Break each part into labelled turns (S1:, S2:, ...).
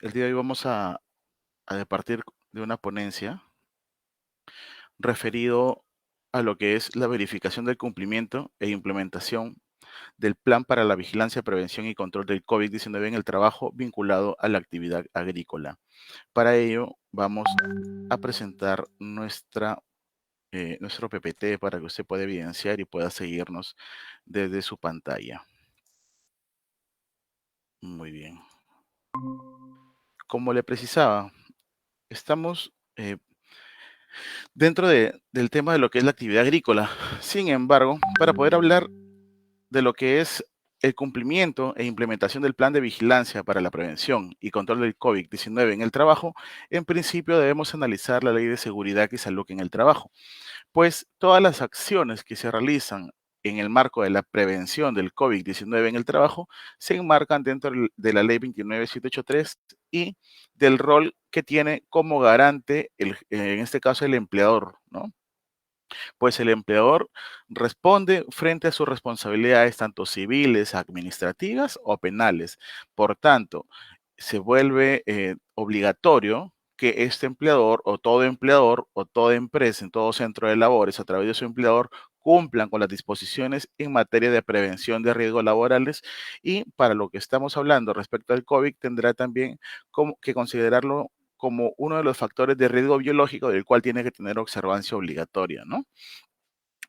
S1: El día de hoy vamos a departir de una ponencia referido a lo que es la verificación del cumplimiento e implementación del Plan para la Vigilancia, Prevención y Control del COVID-19 en el trabajo vinculado a la actividad agrícola. Para ello, vamos a presentar nuestro PPT para que usted pueda evidenciar y pueda seguirnos desde su pantalla. Muy bien. Como le precisaba, estamos dentro del tema de lo que es la actividad agrícola. Sin embargo, para poder hablar de lo que es el cumplimiento e implementación del plan de vigilancia para la prevención y control del COVID-19 en el trabajo, en principio debemos analizar la Ley de Seguridad y Salud en el Trabajo, pues todas las acciones que se realizan en el marco de la prevención del COVID-19 en el trabajo se enmarcan dentro de la Ley 29783 y del rol que tiene como garante, en este caso, el empleador, ¿no? Pues el empleador responde frente a sus responsabilidades tanto civiles, administrativas o penales. Por tanto, se vuelve obligatorio que este empleador o toda empresa en todo centro de labores a través de su empleador cumplan con las disposiciones en materia de prevención de riesgos laborales, y para lo que estamos hablando respecto al COVID tendrá también que considerarlo como uno de los factores de riesgo biológico del cual tiene que tener observancia obligatoria, ¿no?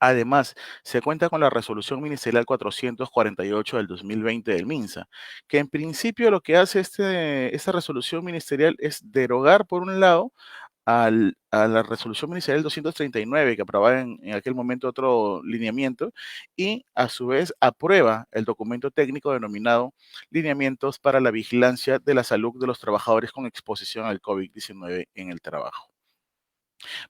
S1: Además, se cuenta con la Resolución Ministerial 448 del 2020 del MINSA, que en principio lo que hace esta resolución ministerial es derogar, por un lado, a la Resolución Ministerial 239, que aprobaba en aquel momento otro lineamiento, y a su vez aprueba el documento técnico denominado Lineamientos para la Vigilancia de la Salud de los Trabajadores con Exposición al COVID-19 en el Trabajo.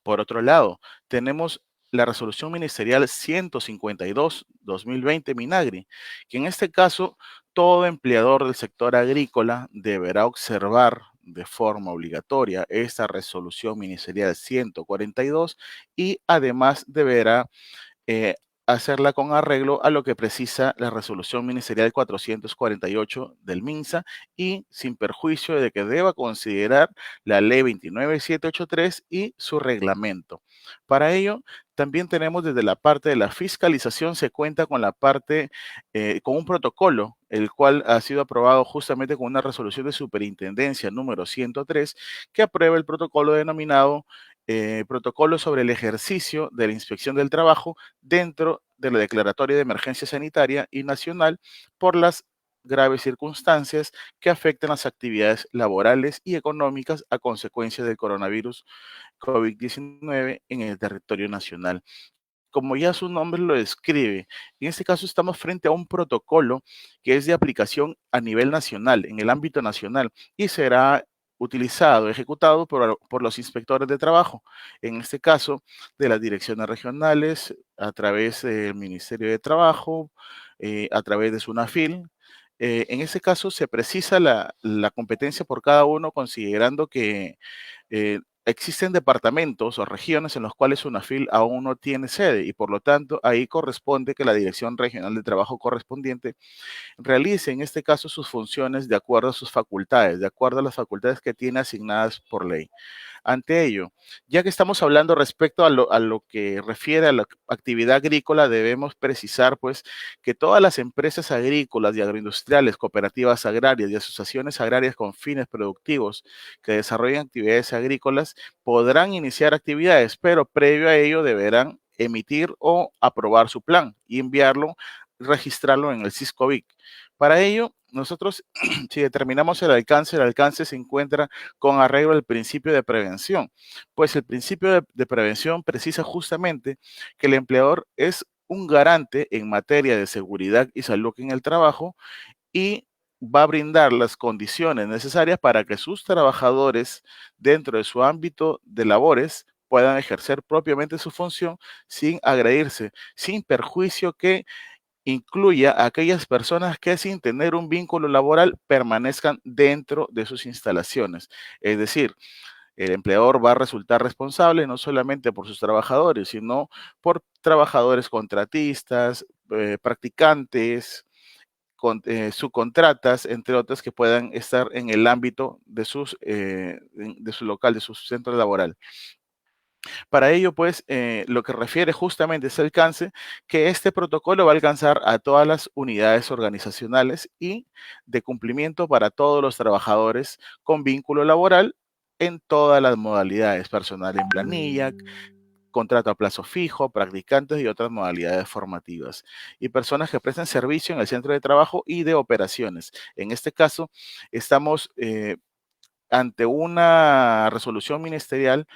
S1: Por otro lado, tenemos la resolución ministerial 152-2020 Minagri, que en este caso todo empleador del sector agrícola deberá observar de forma obligatoria esta resolución ministerial 142 y además deberá eh, hacerla con arreglo a lo que precisa la resolución ministerial 448 del MINSA y sin perjuicio de que deba considerar la ley 29783 y su reglamento. Para ello, también tenemos desde la parte de la fiscalización, se cuenta con la parte, con un protocolo, el cual ha sido aprobado justamente con una resolución de superintendencia número 103, que aprueba el protocolo denominado protocolo sobre el ejercicio de la inspección del trabajo dentro de la declaratoria de emergencia sanitaria y nacional por las graves circunstancias que afectan las actividades laborales y económicas a consecuencia del coronavirus COVID-19 en el territorio nacional. Como ya su nombre lo describe, en este caso estamos frente a un protocolo que es de aplicación a nivel nacional, en el ámbito nacional, y será utilizado, ejecutado por los inspectores de trabajo, en este caso de las direcciones regionales, a través del Ministerio de Trabajo, a través de SUNAFIL. En este caso se precisa la competencia por cada uno, considerando que existen departamentos o regiones en los cuales UNAFIL aún no tiene sede y por lo tanto ahí corresponde que la Dirección Regional de Trabajo correspondiente realice en este caso sus funciones de acuerdo a sus facultades, de acuerdo a las facultades que tiene asignadas por ley. Ante ello, ya que estamos hablando respecto a lo que refiere a la actividad agrícola, debemos precisar pues que todas las empresas agrícolas y agroindustriales, cooperativas agrarias y asociaciones agrarias con fines productivos que desarrollen actividades agrícolas podrán iniciar actividades, pero previo a ello deberán emitir o aprobar su plan y enviarlo, registrarlo en el SISCOVIC. Para ello, nosotros, si determinamos el alcance se encuentra con arreglo al principio de prevención, pues el principio de prevención precisa justamente que el empleador es un garante en materia de seguridad y salud en el trabajo y va a brindar las condiciones necesarias para que sus trabajadores dentro de su ámbito de labores puedan ejercer propiamente su función sin agredirse, sin perjuicio que incluya a aquellas personas que sin tener un vínculo laboral permanezcan dentro de sus instalaciones. Es decir, el empleador va a resultar responsable no solamente por sus trabajadores, sino por trabajadores contratistas, practicantes, subcontratas, entre otras, que puedan estar en el ámbito de de su local, de su centro laboral. Para ello, pues, lo que refiere justamente ese alcance, que este protocolo va a alcanzar a todas las unidades organizacionales y de cumplimiento para todos los trabajadores con vínculo laboral en todas las modalidades, personal en planilla, contrato a plazo fijo, practicantes y otras modalidades formativas, y personas que prestan servicio en el centro de trabajo y de operaciones. En este caso, estamos ante una resolución ministerial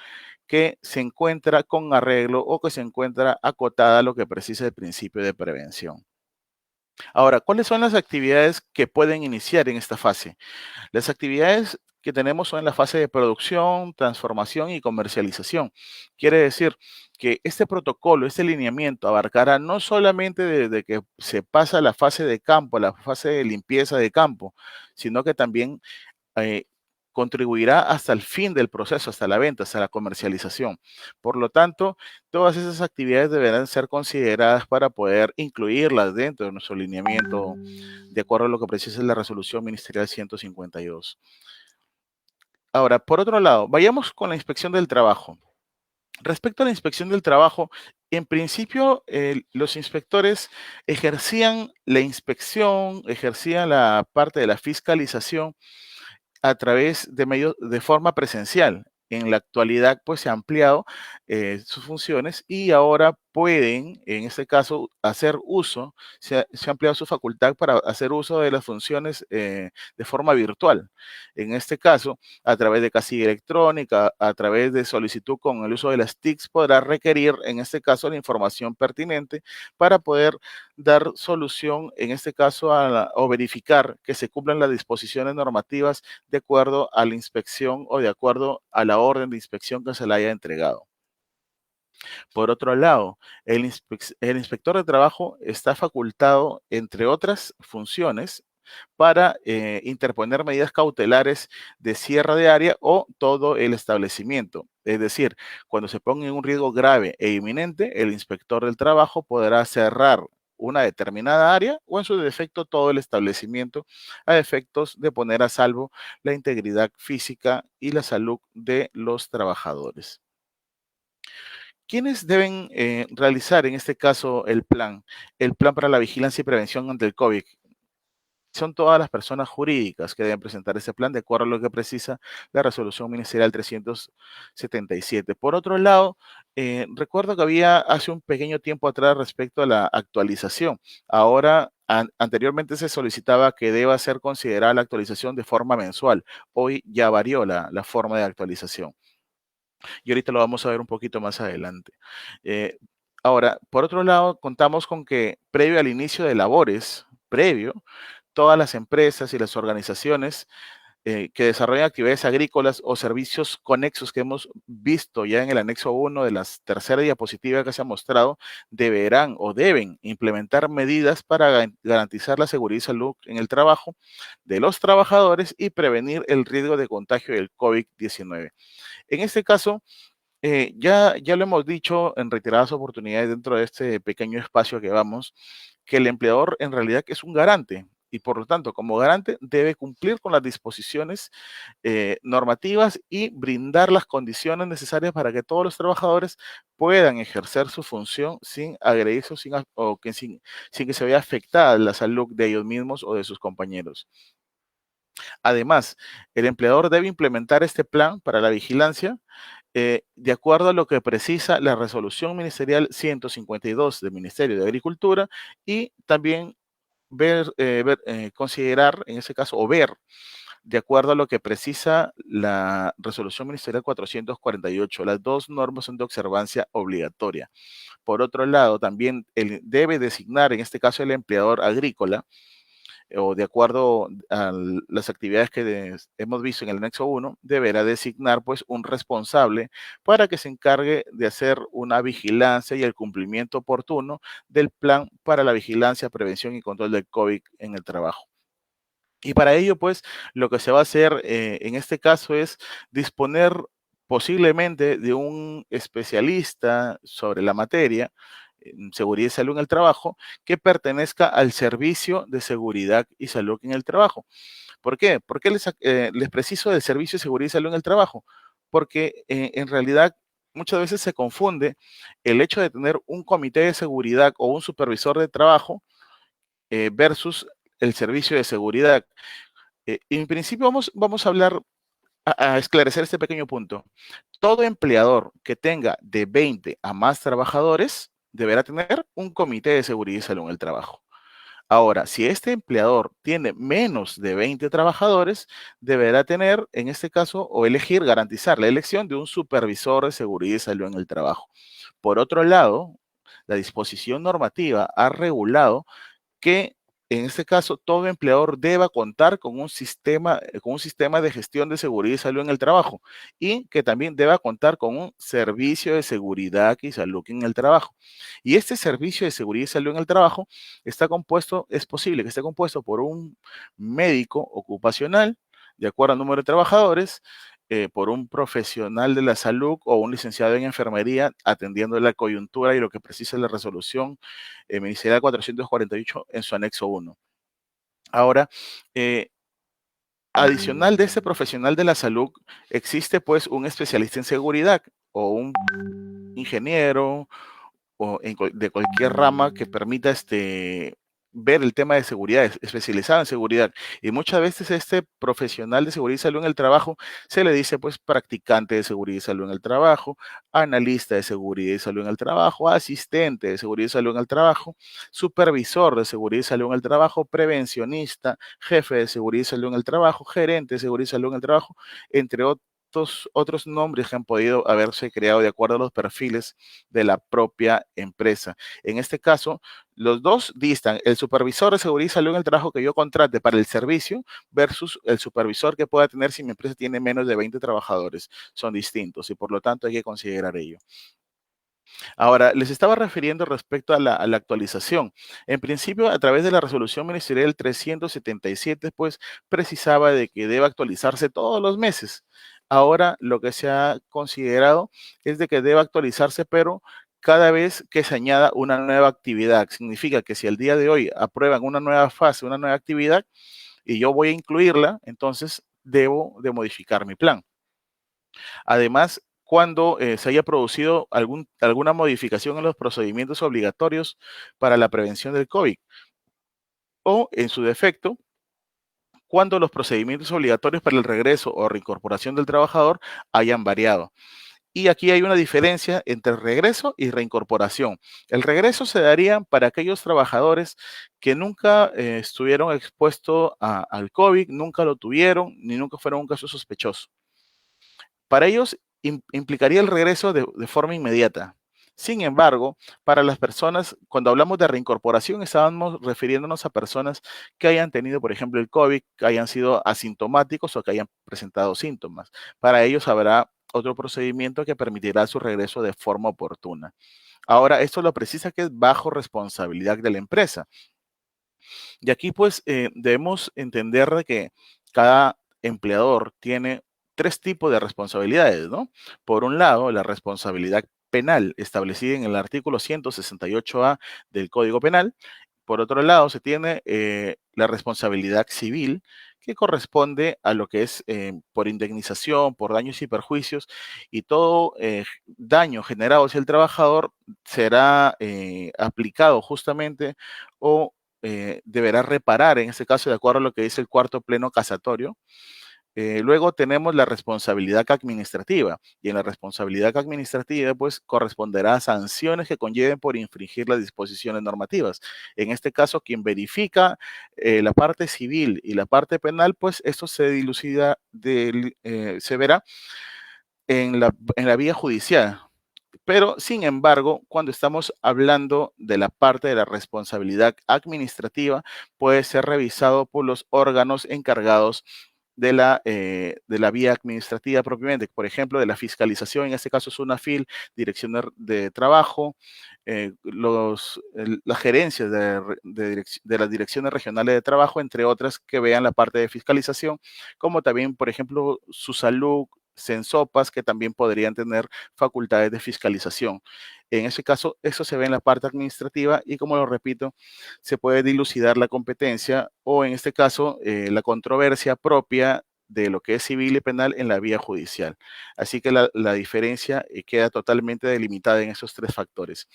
S1: que se encuentra con arreglo o que se encuentra acotada a lo que precisa el principio de prevención. Ahora, ¿cuáles son las actividades que pueden iniciar en esta fase? Las actividades que tenemos son en la fase de producción, transformación y comercialización. Quiere decir que este protocolo, este lineamiento abarcará no solamente desde que se pasa a la fase de campo, la fase de limpieza de campo, sino que también eh, contribuirá hasta el fin del proceso, hasta la venta, hasta la comercialización. Por lo tanto, todas esas actividades deberán ser consideradas para poder incluirlas dentro de nuestro lineamiento, de acuerdo a lo que precisa la resolución ministerial 152. Ahora, por otro lado, vayamos con la inspección del trabajo. Respecto a la inspección del trabajo, en principio, los inspectores ejercían la inspección, ejercían la parte de la fiscalización a través de medios de forma presencial. En la actualidad, pues se ha ampliado sus funciones y ahora pueden, en este caso, hacer uso, se ha ampliado su facultad para hacer uso de las funciones de forma virtual. En este caso, a través de casilla electrónica, a través de solicitud con el uso de las TICs, podrá requerir, en este caso, la información pertinente para poder dar solución, en este caso, o verificar que se cumplan las disposiciones normativas de acuerdo a la inspección o de acuerdo a la orden de inspección que se le haya entregado. Por otro lado, el inspector de trabajo está facultado, entre otras funciones, para interponer medidas cautelares de cierre de área o todo el establecimiento. Es decir, cuando se ponga en un riesgo grave e inminente, el inspector del trabajo podrá cerrar una determinada área o en su defecto todo el establecimiento a efectos de poner a salvo la integridad física y la salud de los trabajadores. ¿Quiénes deben realizar en este caso el plan? El plan para la vigilancia y prevención ante el COVID. Son todas las personas jurídicas que deben presentar ese plan de acuerdo a lo que precisa la resolución ministerial 377. Por otro lado, recuerdo que había hace un pequeño tiempo atrás respecto a la actualización. Ahora, anteriormente se solicitaba que deba ser considerada la actualización de forma mensual. Hoy ya varió la forma de actualización. Y ahorita lo vamos a ver un poquito más adelante. Eh, Ahora, por otro lado, contamos con que previo al inicio de labores, todas las empresas y las organizaciones que desarrollan actividades agrícolas o servicios conexos que hemos visto ya en el anexo 1 de la tercera diapositiva que se ha mostrado, deberán o deben implementar medidas para garantizar la seguridad y salud en el trabajo de los trabajadores y prevenir el riesgo de contagio del COVID-19. En este caso, ya lo hemos dicho en reiteradas oportunidades dentro de este pequeño espacio que vamos, que el empleador en realidad es un garante y por lo tanto, como garante, debe cumplir con las disposiciones normativas y brindar las condiciones necesarias para que todos los trabajadores puedan ejercer su función sin agredirse sin que se vea afectada la salud de ellos mismos o de sus compañeros. Además, el empleador debe implementar este plan para la vigilancia de acuerdo a lo que precisa la resolución ministerial 152 del Ministerio de Agricultura y también considerar, en ese caso, o ver, de acuerdo a lo que precisa la resolución ministerial 448. Las dos normas son de observancia obligatoria. Por otro lado, también debe designar, en este caso, el empleador agrícola, o de acuerdo a las actividades que hemos visto en el anexo 1, deberá designar pues un responsable para que se encargue de hacer una vigilancia y el cumplimiento oportuno del plan para la vigilancia, prevención y control del COVID en el trabajo. Y para ello, pues, lo que se va a hacer en este caso es disponer posiblemente de un especialista sobre la materia seguridad y salud en el trabajo que pertenezca al servicio de seguridad y salud en el trabajo. ¿Por qué? ¿Por qué les preciso del servicio de seguridad y salud en el trabajo? Porque en realidad muchas veces se confunde el hecho de tener un comité de seguridad o un supervisor de trabajo versus el servicio de seguridad. En principio vamos a hablar, a esclarecer este pequeño punto. Todo empleador que tenga de 20 a más trabajadores deberá tener un comité de seguridad y salud en el trabajo. Ahora, si este empleador tiene menos de 20 trabajadores, deberá tener, en este caso, o elegir, garantizar la elección de un supervisor de seguridad y salud en el trabajo. Por otro lado, la disposición normativa ha regulado que en este caso todo empleador deba contar con un sistema de gestión de seguridad y salud en el trabajo y que también deba contar con un servicio de seguridad y salud en el trabajo. Y este servicio de seguridad y salud en el trabajo es posible que esté compuesto por un médico ocupacional, de acuerdo al número de trabajadores, por un profesional de la salud o un licenciado en enfermería atendiendo la coyuntura y lo que precisa la resolución ministerial 448 en su anexo 1. Ahora, eh, adicional de este profesional de la salud, existe pues un especialista en seguridad o un ingeniero o de cualquier rama que permita ver el tema de seguridad, especializado en seguridad. Y muchas veces este profesional de seguridad y salud en el trabajo se le dice pues practicante de seguridad y salud en el trabajo, analista de seguridad y salud en el trabajo, asistente de seguridad y salud en el trabajo, supervisor de seguridad y salud en el trabajo, prevencionista, jefe de seguridad y salud en el trabajo, gerente de seguridad y salud en el trabajo, entre otros nombres que han podido haberse creado de acuerdo a los perfiles de la propia empresa. En este caso, los dos distan, el supervisor de seguridad y salud en el trabajo que yo contrate para el servicio versus el supervisor que pueda tener si mi empresa tiene menos de 20 trabajadores. Son distintos y por lo tanto hay que considerar ello. Ahora, les estaba refiriendo respecto a la actualización. En principio, a través de la resolución ministerial 377, pues precisaba de que debe actualizarse todos los meses. Ahora, lo que se ha considerado es de que debe actualizarse, pero cada vez que se añada una nueva actividad. Significa que si el día de hoy aprueban una nueva fase, una nueva actividad, y yo voy a incluirla, entonces debo de modificar mi plan. Además, cuando se haya producido alguna modificación en los procedimientos obligatorios para la prevención del COVID o, en su defecto, cuando los procedimientos obligatorios para el regreso o reincorporación del trabajador hayan variado. Y aquí hay una diferencia entre regreso y reincorporación. El regreso se daría para aquellos trabajadores que nunca estuvieron expuestos al COVID, nunca lo tuvieron, ni nunca fueron un caso sospechoso. Para ellos implicaría el regreso de forma inmediata. Sin embargo, para las personas, cuando hablamos de reincorporación, estábamos refiriéndonos a personas que hayan tenido, por ejemplo, el COVID, que hayan sido asintomáticos o que hayan presentado síntomas. Para ellos habrá otro procedimiento que permitirá su regreso de forma oportuna. Ahora, esto lo precisa que es bajo responsabilidad de la empresa. Y aquí pues debemos entender de que cada empleador tiene tres tipos de responsabilidades, ¿no? Por un lado, la responsabilidad penal establecida en el artículo 168A del Código Penal. Por otro lado, se tiene la responsabilidad civil, que corresponde a lo que es por indemnización, por daños y perjuicios, y todo daño generado hacia el trabajador será aplicado justamente o deberá reparar, en este caso, de acuerdo a lo que dice el cuarto pleno casatorio. Luego tenemos la responsabilidad administrativa y en la responsabilidad administrativa pues corresponderá a sanciones que conlleven por infringir las disposiciones normativas. En este caso, quien verifica la parte civil y la parte penal, pues esto se dilucida, se verá en la vía judicial. Pero, sin embargo, cuando estamos hablando de la parte de la responsabilidad administrativa, puede ser revisado por los órganos encargados de la vía administrativa propiamente, por ejemplo, de la fiscalización, en este caso es una FIL, Dirección de Trabajo, las gerencias de las direcciones regionales de trabajo, entre otras, que vean la parte de fiscalización, como también, por ejemplo, su salud, CENSOPAs, que también podrían tener facultades de fiscalización. En ese caso, eso se ve en la parte administrativa y, como lo repito, se puede dilucidar la competencia o, en este caso, la controversia propia de lo que es civil y penal en la vía judicial. Así que la diferencia queda totalmente delimitada en esos tres factores.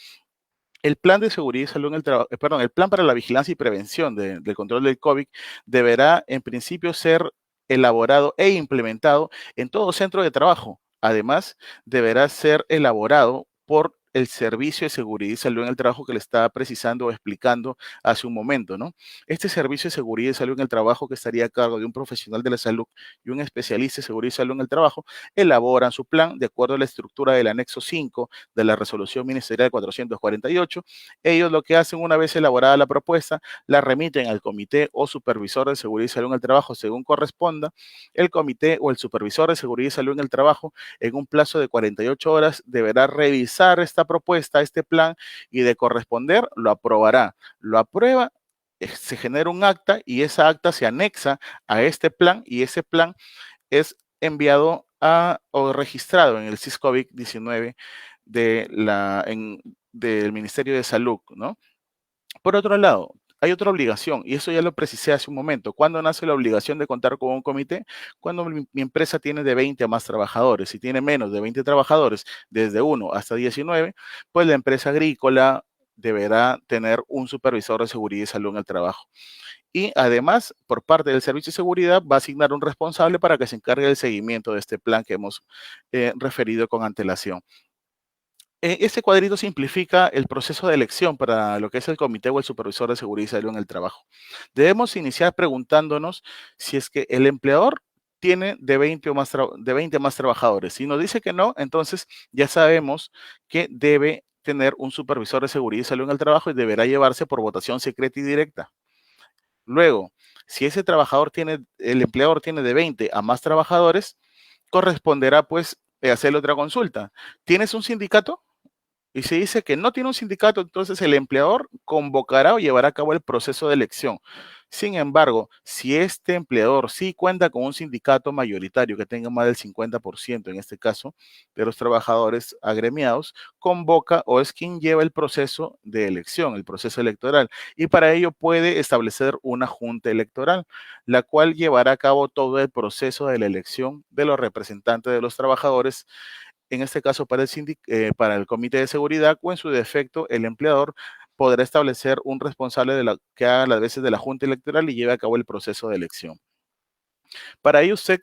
S1: El plan de seguridad y salud en el trabajo, perdón, el plan para la vigilancia y prevención del control del COVID deberá en principio ser elaborado e implementado en todo centro de trabajo. Además, deberá ser elaborado por el Servicio de Seguridad y Salud en el Trabajo que le estaba precisando o explicando hace un momento, ¿no? Este Servicio de Seguridad y Salud en el Trabajo, que estaría a cargo de un profesional de la salud y un especialista de seguridad y salud en el trabajo, elaboran su plan de acuerdo a la estructura del anexo 5 de la resolución ministerial 448. Ellos lo que hacen, una vez elaborada la propuesta, la remiten al comité o supervisor de seguridad y salud en el trabajo según corresponda. El comité o el supervisor de seguridad y salud en el trabajo, en un plazo de 48 horas, deberá revisar esta propuesta, este plan, y de corresponder lo aprobará. Lo aprueba, se genera un acta y esa acta se anexa a este plan y ese plan es enviado o registrado en el SIS-COVID-19 del Ministerio de Salud, ¿no? Por otro lado, hay otra obligación, y eso ya lo precisé hace un momento. ¿Cuándo nace la obligación de contar con un comité? Cuando mi empresa tiene de 20 a más trabajadores. Si tiene menos de 20 trabajadores, desde 1 hasta 19, pues la empresa agrícola deberá tener un supervisor de seguridad y salud en el trabajo. Y además, por parte del Servicio de Seguridad, va a asignar un responsable para que se encargue del seguimiento de este plan que hemos referido con antelación. Este cuadrito simplifica el proceso de elección para lo que es el comité o el supervisor de seguridad y salud en el trabajo. Debemos iniciar preguntándonos si es que el empleador tiene de 20 o más, de 20 más trabajadores. Si nos dice que no, entonces ya sabemos que debe tener un supervisor de seguridad y salud en el trabajo y deberá llevarse por votación secreta y directa. Luego, si ese trabajador tiene, el empleador tiene de 20 a más trabajadores, corresponderá pues hacerle otra consulta. ¿Tienes un sindicato? Y se dice que no tiene un sindicato, entonces el empleador convocará o llevará a cabo el proceso de elección. Sin embargo, si este empleador sí cuenta con un sindicato mayoritario que tenga más del 50%, en este caso, de los trabajadores agremiados, convoca o es quien lleva el proceso de elección, el proceso electoral. Y para ello puede establecer una junta electoral, la cual llevará a cabo todo el proceso de la elección de los representantes de los trabajadores, en este caso para el comité de seguridad, o en su defecto el empleador podrá establecer un responsable que haga las veces de la junta electoral y lleve a cabo el proceso de elección. Para ello, usted,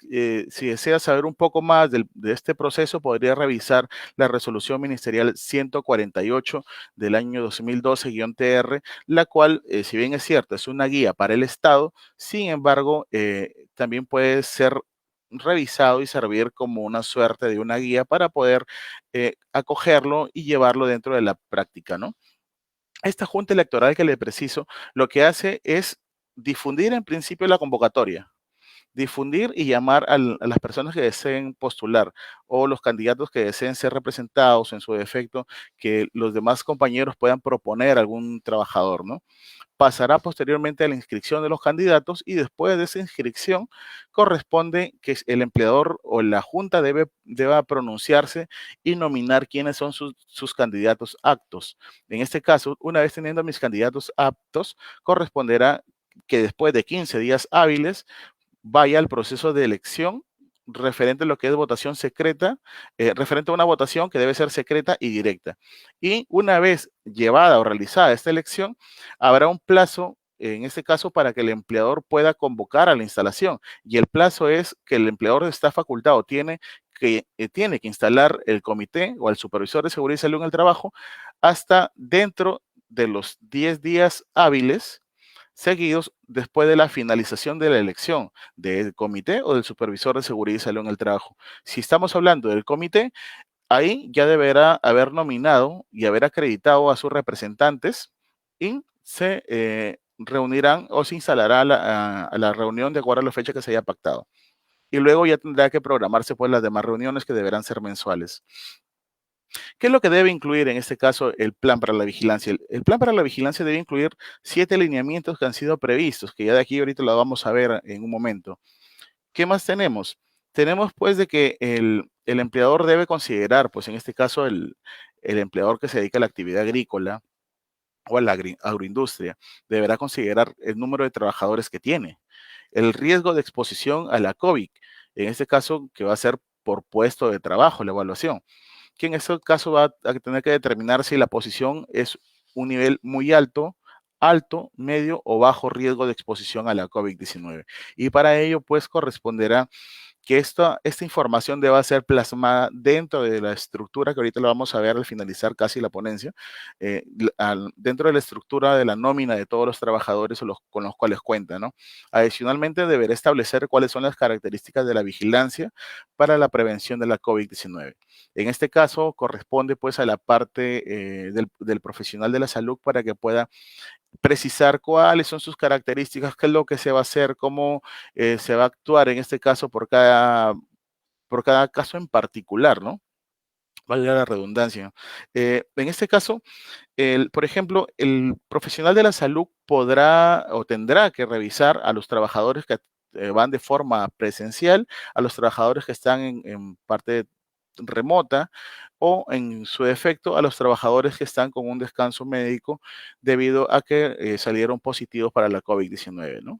S1: si desea saber un poco más de este proceso, podría revisar la resolución ministerial 148 del año 2012-TR, la cual, si bien es cierto, es una guía para el Estado, sin embargo, también puede ser revisado y servir como una suerte de una guía para poder acogerlo y llevarlo dentro de la práctica, ¿no? Esta junta electoral que le preciso, lo que hace es difundir en principio la convocatoria, difundir y llamar a las personas que deseen postular o los candidatos que deseen ser representados, en su defecto, que los demás compañeros puedan proponer algún trabajador, ¿no? Pasará posteriormente a la inscripción de los candidatos y después de esa inscripción corresponde que el empleador o la junta deba pronunciarse y nominar quiénes son sus candidatos aptos. En este caso, una vez teniendo mis candidatos aptos, corresponderá que después de 15 días hábiles vaya al proceso de elección referente a lo que es votación secreta, referente a una votación que debe ser secreta y directa. Y una vez llevada o realizada esta elección, habrá un plazo, en este caso, para que el empleador pueda convocar a la instalación. Y el plazo es que el empleador está facultado, tiene que instalar el comité o el supervisor de seguridad y salud en el trabajo hasta dentro de los 10 días hábiles seguidos después de la finalización de la elección del comité o del supervisor de seguridad y salud en el trabajo. Si estamos hablando del comité, ahí ya deberá haber nominado y haber acreditado a sus representantes y se reunirán o se instalará a la reunión de acuerdo a la fecha que se haya pactado. Y luego ya tendrá que programarse pues las demás reuniones que deberán ser mensuales. ¿Qué es lo que debe incluir en este caso el plan para la vigilancia? El plan para la vigilancia debe incluir 7 lineamientos que han sido previstos, que ya de aquí ahorita lo vamos a ver en un momento. ¿Qué más tenemos? Tenemos pues de que el empleador debe considerar, pues en este caso el empleador que se dedica a la actividad agrícola o a la agroindustria, deberá considerar el número de trabajadores que tiene, el riesgo de exposición a la COVID, en este caso que va a ser por puesto de trabajo, la evaluación, que en este caso va a tener que determinar si la posición es un nivel muy alto, alto, medio o bajo riesgo de exposición a la COVID-19. Y para ello, pues corresponderá que esta información deba ser plasmada dentro de la estructura que ahorita lo vamos a ver al finalizar casi la ponencia, dentro de la estructura de la nómina de todos los trabajadores con los cuales cuenta, ¿no? Adicionalmente, deberá establecer cuáles son las características de la vigilancia para la prevención de la COVID-19. En este caso, corresponde pues a la parte del profesional de la salud para que pueda precisar cuáles son sus características, qué es lo que se va a hacer, cómo se va a actuar en este caso por cada caso en particular, ¿no? Valga la redundancia. En este caso, por ejemplo, el profesional de la salud podrá o tendrá que revisar a los trabajadores que van de forma presencial, a los trabajadores que están en parte remota o en su defecto a los trabajadores que están con un descanso médico debido a que salieron positivos para la COVID-19, ¿no?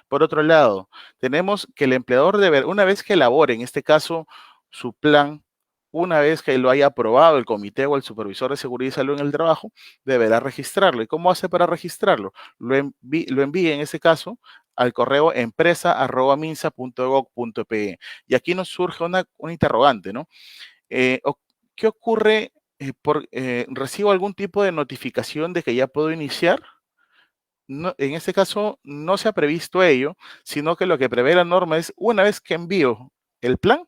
S1: Por otro lado, tenemos que el empleador debe, una vez que elabore, en este caso, su plan, una vez que lo haya aprobado el comité o el supervisor de seguridad y salud en el trabajo, deberá registrarlo. ¿Y cómo hace para registrarlo? Lo envía en ese caso al correo empresa@minsa.gov.pe. Y aquí nos surge una interrogante, ¿no? ¿Qué ocurre? ¿Recibo algún tipo de notificación de que ya puedo iniciar? No, en este caso no se ha previsto ello, sino que lo que prevé la norma es una vez que envío el plan,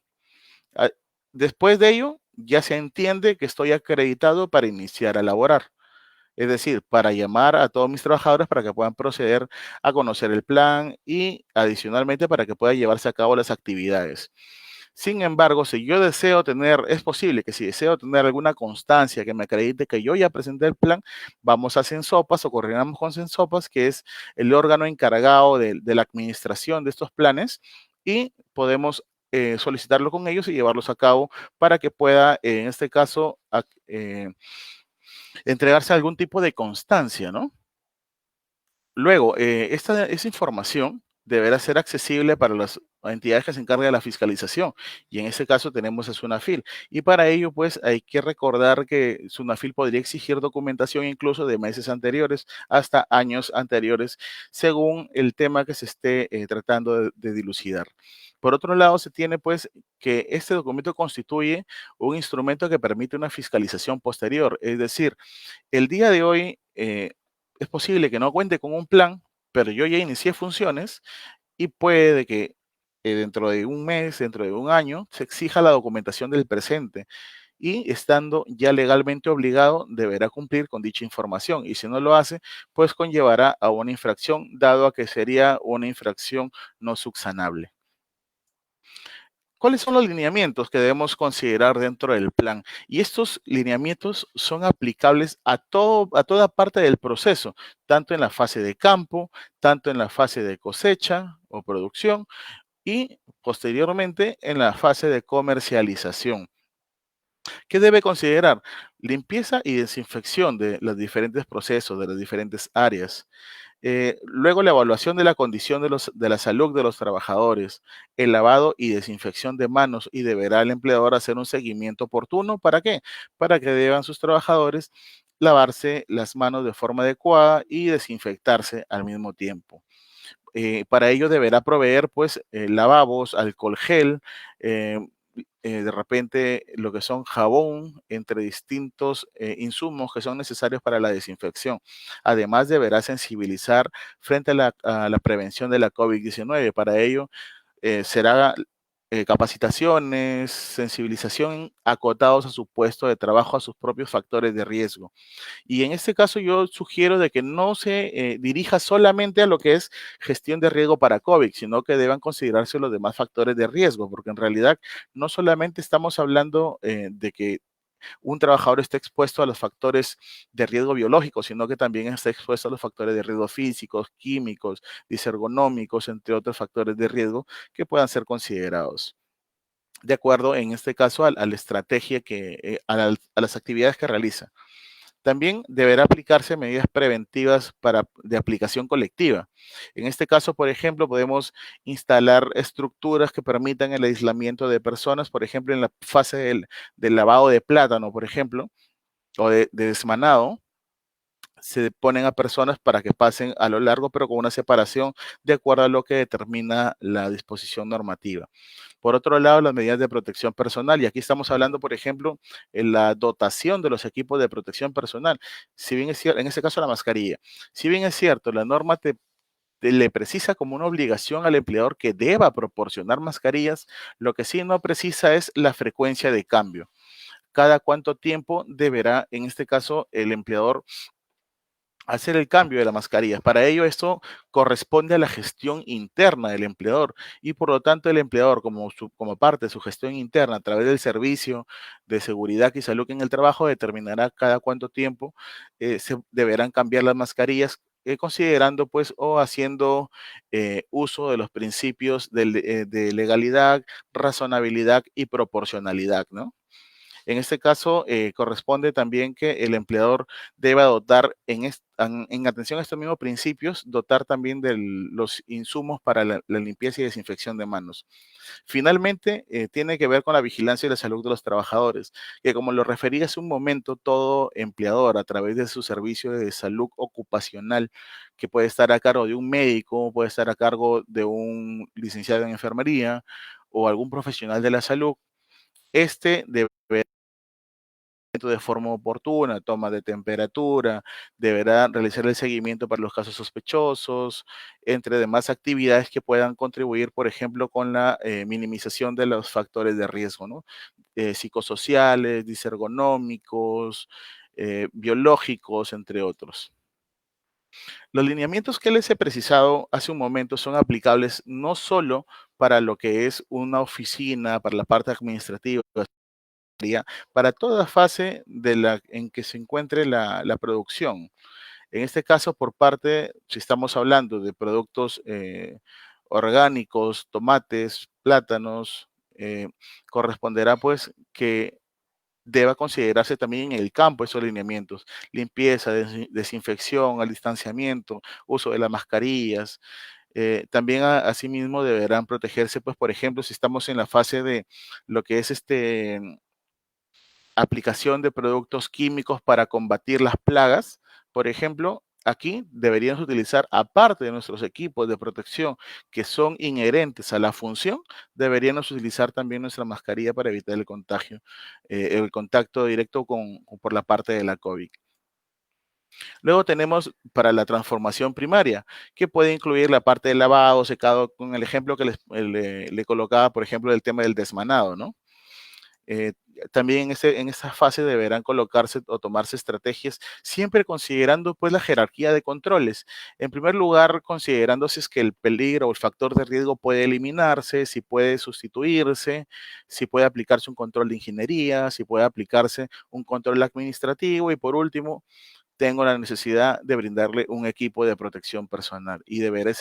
S1: ah, después de ello ya se entiende que estoy acreditado para iniciar a laborar. Es decir, para llamar a todos mis trabajadores para que puedan proceder a conocer el plan y adicionalmente para que puedan llevarse a cabo las actividades. Sin embargo, si yo deseo tener, es posible que si deseo tener alguna constancia que me acredite que yo ya presenté el plan, vamos a Sensopas o coordinamos con Sensopas, que es el órgano encargado de la administración de estos planes, y podemos solicitarlo con ellos y llevarlos a cabo para que pueda, en este caso, entregarse algún tipo de constancia, ¿no? Luego, esa información deberá ser accesible para las entidades que se encargan de la fiscalización y en ese caso tenemos a SUNAFIL. Y para ello, pues hay que recordar que SUNAFIL podría exigir documentación incluso de meses anteriores hasta años anteriores, según el tema que se esté tratando de dilucidar. Por otro lado, se tiene pues que este documento constituye un instrumento que permite una fiscalización posterior, es decir, el día de hoy es posible que no cuente con un plan, pero yo ya inicié funciones y puede que dentro de un mes, dentro de un año, se exija la documentación del presente y estando ya legalmente obligado, deberá cumplir con dicha información. Y si no lo hace, pues conllevará a una infracción, dado a que sería una infracción no subsanable. ¿Cuáles son los lineamientos que debemos considerar dentro del plan? Y estos lineamientos son aplicables a toda parte del proceso, tanto en la fase de campo, tanto en la fase de cosecha o producción y posteriormente en la fase de comercialización. ¿Qué debe considerar? Limpieza y desinfección de los diferentes procesos, de las diferentes áreas. Luego la evaluación de la condición de la salud de los trabajadores, el lavado y desinfección de manos y deberá el empleador hacer un seguimiento oportuno. ¿Para qué? Para que deban sus trabajadores lavarse las manos de forma adecuada y desinfectarse al mismo tiempo. Para ello deberá proveer pues lavabos, alcohol gel, eh, de repente lo que son jabón entre distintos insumos que son necesarios para la desinfección. Además deberá sensibilizar frente a la prevención de la COVID-19. Para ello será capacitaciones, sensibilización acotados a su puesto de trabajo, a sus propios factores de riesgo. Y en este caso yo sugiero de que no se dirija solamente a lo que es gestión de riesgo para COVID, sino que deban considerarse los demás factores de riesgo, porque en realidad no solamente estamos hablando de que un trabajador esté expuesto a los factores de riesgo biológico, sino que también está expuesto a los factores de riesgo físicos, químicos, disergonómicos, entre otros factores de riesgo que puedan ser considerados de acuerdo, en este caso, a la estrategia a las actividades que realiza. También deberá aplicarse medidas preventivas de aplicación colectiva. En este caso, por ejemplo, podemos instalar estructuras que permitan el aislamiento de personas, por ejemplo, en la fase del lavado de plátano, por ejemplo, o de desmanado, se ponen a personas para que pasen a lo largo, pero con una separación de acuerdo a lo que determina la disposición normativa. Por otro lado, las medidas de protección personal, y aquí estamos hablando, por ejemplo, en la dotación de los equipos de protección personal. Si bien es cierto, en este caso la mascarilla, si bien es cierto, la norma le precisa como una obligación al empleador que deba proporcionar mascarillas, lo que sí no precisa es la frecuencia de cambio. Cada cuánto tiempo deberá, en este caso, el empleador hacer el cambio de las mascarillas. Para ello, esto corresponde a la gestión interna del empleador y por lo tanto el empleador, como parte de su gestión interna a través del servicio de seguridad y salud en el trabajo, determinará cada cuánto tiempo se deberán cambiar las mascarillas, considerando pues o haciendo uso de los principios de legalidad, razonabilidad y proporcionalidad, ¿no? En este caso, corresponde también que el empleador deba dotar, en atención a estos mismos principios, dotar también de los insumos para la limpieza y desinfección de manos. Finalmente, tiene que ver con la vigilancia y la salud de los trabajadores, que como lo referí hace un momento, todo empleador a través de su servicio de salud ocupacional, que puede estar a cargo de un médico, puede estar a cargo de un licenciado en enfermería o algún profesional de la salud, este debe de forma oportuna, toma de temperatura, deberá realizar el seguimiento para los casos sospechosos, entre demás actividades que puedan contribuir, por ejemplo, con la minimización de los factores de riesgo, ¿no? Psicosociales, disergonómicos, biológicos, entre otros. Los lineamientos que les he precisado hace un momento son aplicables no solo para lo que es una oficina, para la parte administrativa, para toda fase en que se encuentre la producción. En este caso, por parte, si estamos hablando de productos orgánicos, tomates, plátanos, corresponderá pues que deba considerarse también en el campo esos lineamientos, limpieza, desinfección, al distanciamiento, uso de las mascarillas. También asimismo deberán protegerse, pues, por ejemplo, si estamos en la fase de lo que es aplicación de productos químicos para combatir las plagas, por ejemplo, aquí deberíamos utilizar, aparte de nuestros equipos de protección que son inherentes a la función, deberíamos utilizar también nuestra mascarilla para evitar el contagio, el contacto directo por la parte de la COVID. Luego tenemos para la transformación primaria, que puede incluir la parte del lavado, secado, con el ejemplo que le colocaba, por ejemplo, el tema del desmanado, ¿no? Eh, También en esa fase deberán colocarse o tomarse estrategias, siempre considerando pues la jerarquía de controles. En primer lugar, considerando si es que el peligro o el factor de riesgo puede eliminarse, si puede sustituirse, si puede aplicarse un control de ingeniería, si puede aplicarse un control administrativo y por último, tengo la necesidad de brindarle un equipo de protección personal y deberé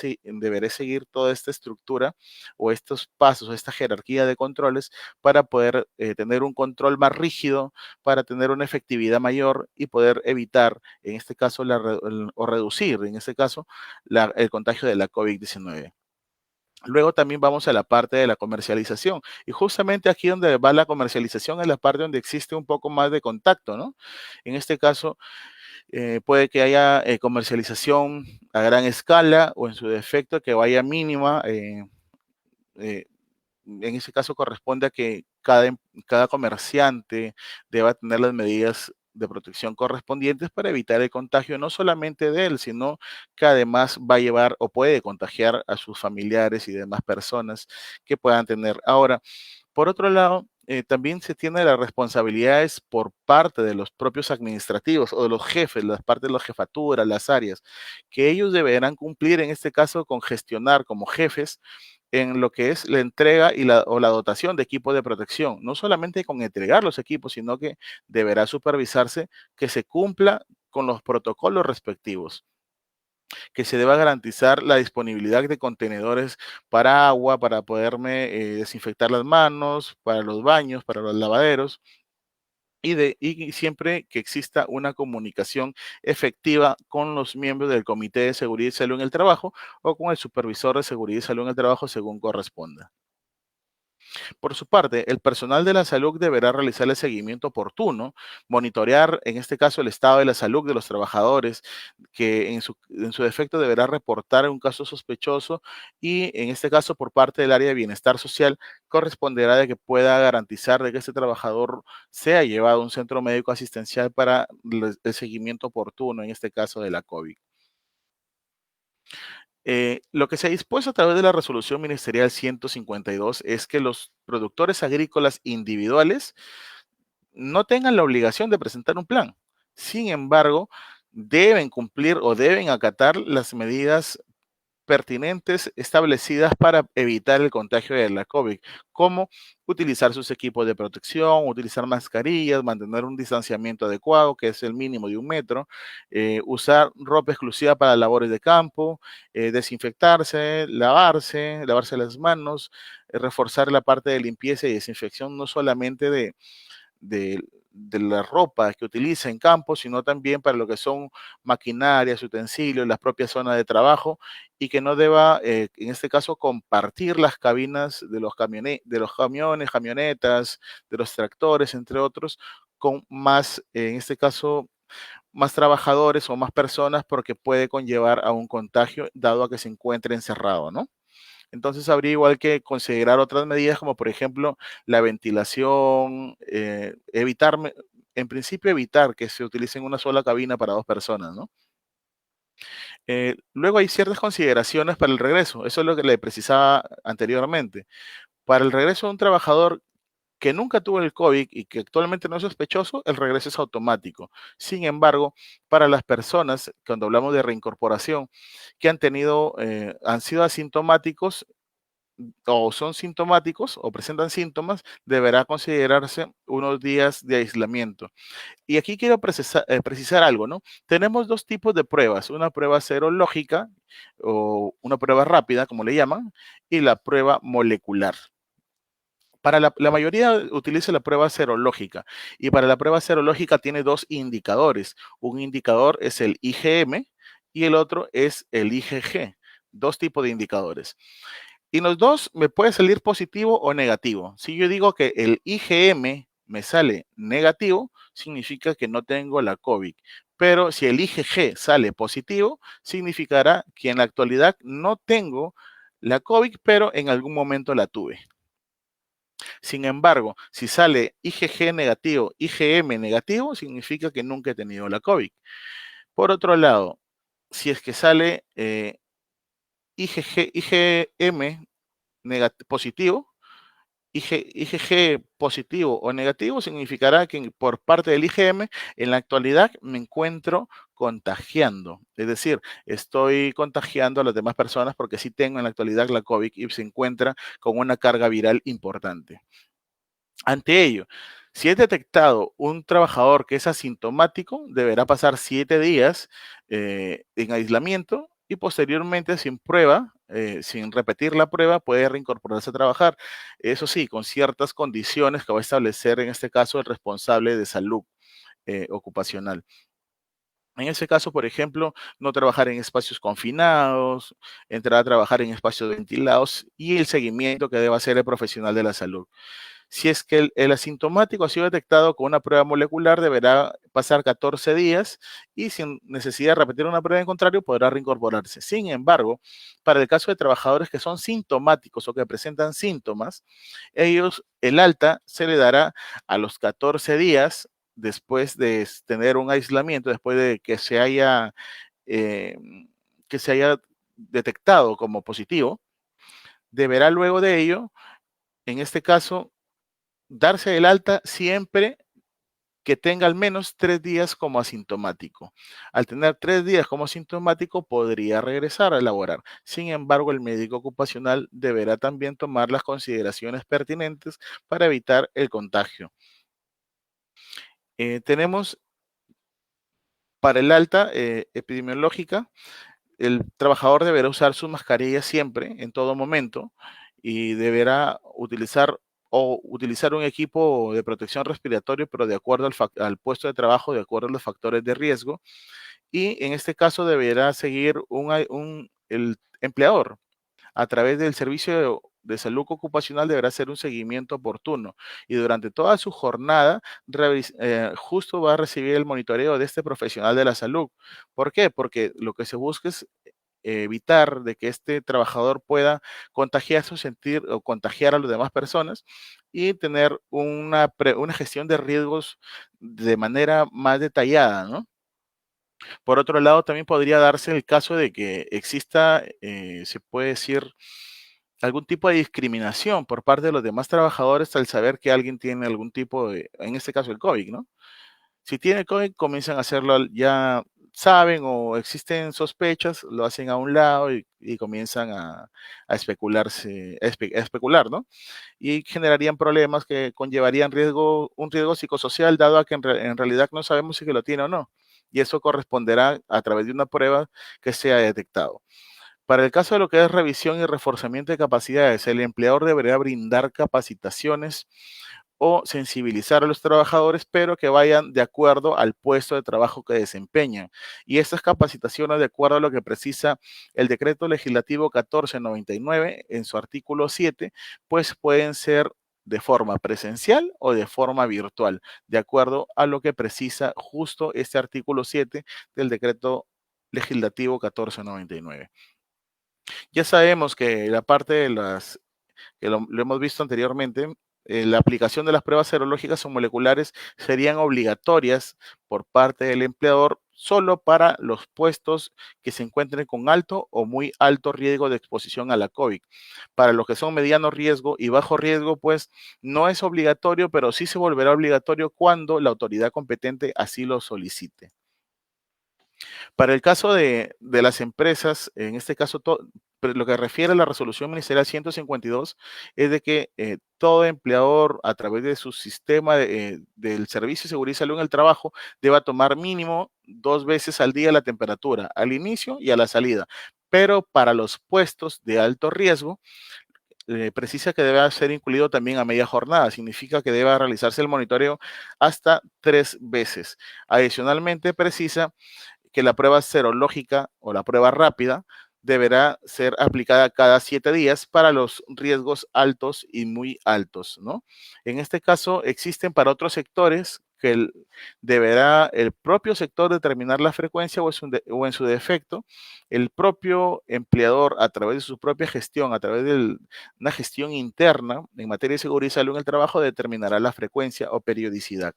S1: seguir toda esta estructura o estos pasos, esta jerarquía de controles para poder tener un control más rígido, para tener una efectividad mayor y poder evitar, en este caso, o reducir, en este caso, el contagio de la COVID-19. Luego también vamos a la parte de la comercialización. Y justamente aquí donde va la comercialización es la parte donde existe un poco más de contacto, ¿no? En este caso, puede que haya comercialización a gran escala o en su defecto que vaya mínima. Eh, en ese caso corresponde a que cada comerciante deba tener las medidas de protección correspondientes para evitar el contagio no solamente de él, sino que además va a llevar o puede contagiar a sus familiares y demás personas que puedan tener. Ahora, por otro lado, también se tiene las responsabilidades por parte de los propios administrativos o de los jefes, las partes de las jefaturas, las áreas, que ellos deberán cumplir en este caso con gestionar como jefes en lo que es la entrega o la dotación de equipos de protección. No solamente con entregar los equipos, sino que deberá supervisarse que se cumpla con los protocolos respectivos, que se deba garantizar la disponibilidad de contenedores para agua, para poderme desinfectar las manos, para los baños, para los lavaderos, y siempre que exista una comunicación efectiva con los miembros del Comité de Seguridad y Salud en el Trabajo o con el supervisor de Seguridad y Salud en el Trabajo según corresponda. Por su parte, el personal de la salud deberá realizar el seguimiento oportuno, monitorear, en este caso, el estado de la salud de los trabajadores, que en su defecto deberá reportar un caso sospechoso y, en este caso, por parte del área de bienestar social, corresponderá de que pueda garantizar de que este trabajador sea llevado a un centro médico asistencial para el seguimiento oportuno, en este caso de la COVID. Lo que se ha dispuesto a través de la resolución ministerial 152 es que los productores agrícolas individuales no tengan la obligación de presentar un plan. Sin embargo, deben cumplir o deben acatar las medidas pertinentes establecidas para evitar el contagio de la COVID, como utilizar sus equipos de protección, utilizar mascarillas, mantener un distanciamiento adecuado, que es el mínimo de 1 metro, usar ropa exclusiva para labores de campo, desinfectarse, lavarse las manos, reforzar la parte de limpieza y desinfección, no solamente de, de la ropa que utiliza en campo, sino también para lo que son maquinarias, utensilios, las propias zonas de trabajo, y que no deba, en este caso, compartir las cabinas de los camiones, camionetas, de los tractores, entre otros, con más, en este caso, más trabajadores o más personas, porque puede conllevar a un contagio, dado a que se encuentre encerrado, ¿no? Entonces habría igual que considerar otras medidas como por ejemplo la ventilación, en principio evitar que se utilice en una sola cabina para 2 personas, ¿no? Luego hay ciertas consideraciones para el regreso, eso es lo que le precisaba anteriormente. Para el regreso de un trabajador que nunca tuvo el COVID y que actualmente no es sospechoso, el regreso es automático. Sin embargo, para las personas, cuando hablamos de reincorporación, que han sido asintomáticos, o son sintomáticos o presentan síntomas, deberá considerarse unos días de aislamiento. Y aquí quiero precisar algo, ¿no? Tenemos dos tipos de pruebas, una prueba serológica o una prueba rápida, como le llaman, y la prueba molecular. Para la mayoría utiliza la prueba serológica y para la prueba serológica tiene dos indicadores. Un indicador es el IgM y el otro es el IgG, dos tipos de indicadores. Y los dos me puede salir positivo o negativo. Si yo digo que el IgM me sale negativo, significa que no tengo la COVID. Pero si el IgG sale positivo, significará que en la actualidad no tengo la COVID, pero en algún momento la tuve. Sin embargo, si sale IgG negativo, IgM negativo, significa que nunca he tenido la COVID. Por otro lado, si es que sale IgM positivo, IgG positivo o negativo significará que por parte del IgM en la actualidad me encuentro contagiando. Es decir, estoy contagiando a las demás personas porque sí tengo en la actualidad la COVID y se encuentra con una carga viral importante. Ante ello, si es detectado un trabajador que es asintomático, deberá pasar 7 días en aislamiento y posteriormente sin prueba, sin repetir la prueba, puede reincorporarse a trabajar. Eso sí, con ciertas condiciones que va a establecer en este caso el responsable de salud ocupacional. En ese caso, por ejemplo, no trabajar en espacios confinados, entrar a trabajar en espacios ventilados y el seguimiento que debe hacer el profesional de la salud. Si es que el asintomático ha sido detectado con una prueba molecular, deberá pasar 14 días y sin necesidad de repetir una prueba en contrario, podrá reincorporarse. Sin embargo, para el caso de trabajadores que son sintomáticos o que presentan síntomas, el alta se le dará a los 14 días después de tener un aislamiento, después de eh, que se haya detectado como positivo, deberá luego de ello, en este caso, darse el alta siempre que tenga al menos 3 días como asintomático. Al tener 3 días como asintomático, podría regresar a laborar. Sin embargo, el médico ocupacional deberá también tomar las consideraciones pertinentes para evitar el contagio. Tenemos para el alta epidemiológica, el trabajador deberá usar su mascarilla siempre, en todo momento, y deberá utilizar un equipo de protección respiratoria, pero de acuerdo al puesto de trabajo, de acuerdo a los factores de riesgo. Y en este caso deberá seguir el empleador a través del servicio de salud ocupacional deberá hacer un seguimiento oportuno y durante toda su jornada justo va a recibir el monitoreo de este profesional de la salud. ¿Por qué? Porque lo que se busca es evitar de que este trabajador pueda contagiarse o sentir o contagiar a las demás personas y tener una gestión de riesgos de manera más detallada, ¿no? Por otro lado, también podría darse el caso de que exista, se puede decir, algún tipo de discriminación por parte de los demás trabajadores al saber que alguien tiene algún tipo de, en este caso el COVID, ¿no? Si tiene COVID, comienzan a hacerlo, ya saben o existen sospechas, lo hacen a un lado y comienzan a a especular, ¿no? Y generarían problemas que conllevarían un riesgo psicosocial, dado a que en realidad no sabemos si que lo tiene o no. Y eso corresponderá a través de una prueba que sea detectado. Para el caso de lo que es revisión y reforzamiento de capacidades, el empleador deberá brindar capacitaciones o sensibilizar a los trabajadores, pero que vayan de acuerdo al puesto de trabajo que desempeñan. Y estas capacitaciones, de acuerdo a lo que precisa el decreto legislativo 1499 en su artículo 7, pues pueden ser de forma presencial o de forma virtual, de acuerdo a lo que precisa justo este artículo 7 del decreto legislativo 1499. Ya sabemos que la parte de que lo hemos visto anteriormente, la aplicación de las pruebas serológicas o moleculares serían obligatorias por parte del empleador solo para los puestos que se encuentren con alto o muy alto riesgo de exposición a la COVID. Para los que son mediano riesgo y bajo riesgo, pues no es obligatorio, pero sí se volverá obligatorio cuando la autoridad competente así lo solicite. Para el caso de las empresas, en este caso, pero lo que refiere a la resolución ministerial 152 es de que todo empleador a través de su sistema del Servicio de Seguridad y Salud en el Trabajo deba tomar mínimo 2 veces al día la temperatura, al inicio y a la salida. Pero para los puestos de alto riesgo, precisa que debe ser incluido también a media jornada. Significa que deba realizarse el monitoreo hasta 3 veces. Adicionalmente, precisa que la prueba serológica o la prueba rápida deberá ser aplicada cada 7 días para los riesgos altos y muy altos, ¿no? En este caso, existen para otros sectores que deberá el propio sector determinar la frecuencia o en su defecto, el propio empleador a través de su propia gestión, a través de una gestión interna en materia de seguridad y salud en el trabajo, determinará la frecuencia o periodicidad.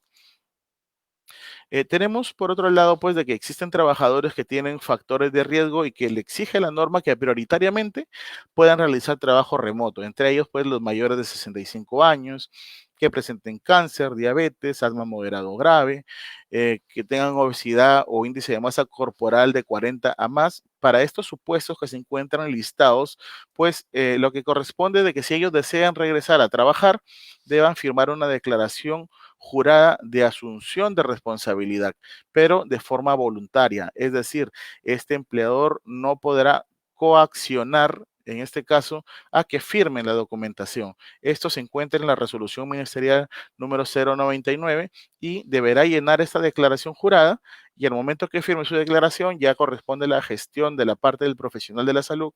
S1: Tenemos por otro lado, pues, de que existen trabajadores que tienen factores de riesgo y que le exige la norma que prioritariamente puedan realizar trabajo remoto, entre ellos, pues, los mayores de 65 años, que presenten cáncer, diabetes, asma moderado o grave, que tengan obesidad o índice de masa corporal de 40 a más. Para estos supuestos que se encuentran listados, pues lo que corresponde de que si ellos desean regresar a trabajar, deban firmar una declaración jurada de asunción de responsabilidad, pero de forma voluntaria. Es decir, este empleador no podrá coaccionar, en este caso, a que firmen la documentación. Esto se encuentra en la resolución ministerial número 099 y deberá llenar esta declaración jurada y al momento que firme su declaración ya corresponde la gestión de la parte del profesional de la salud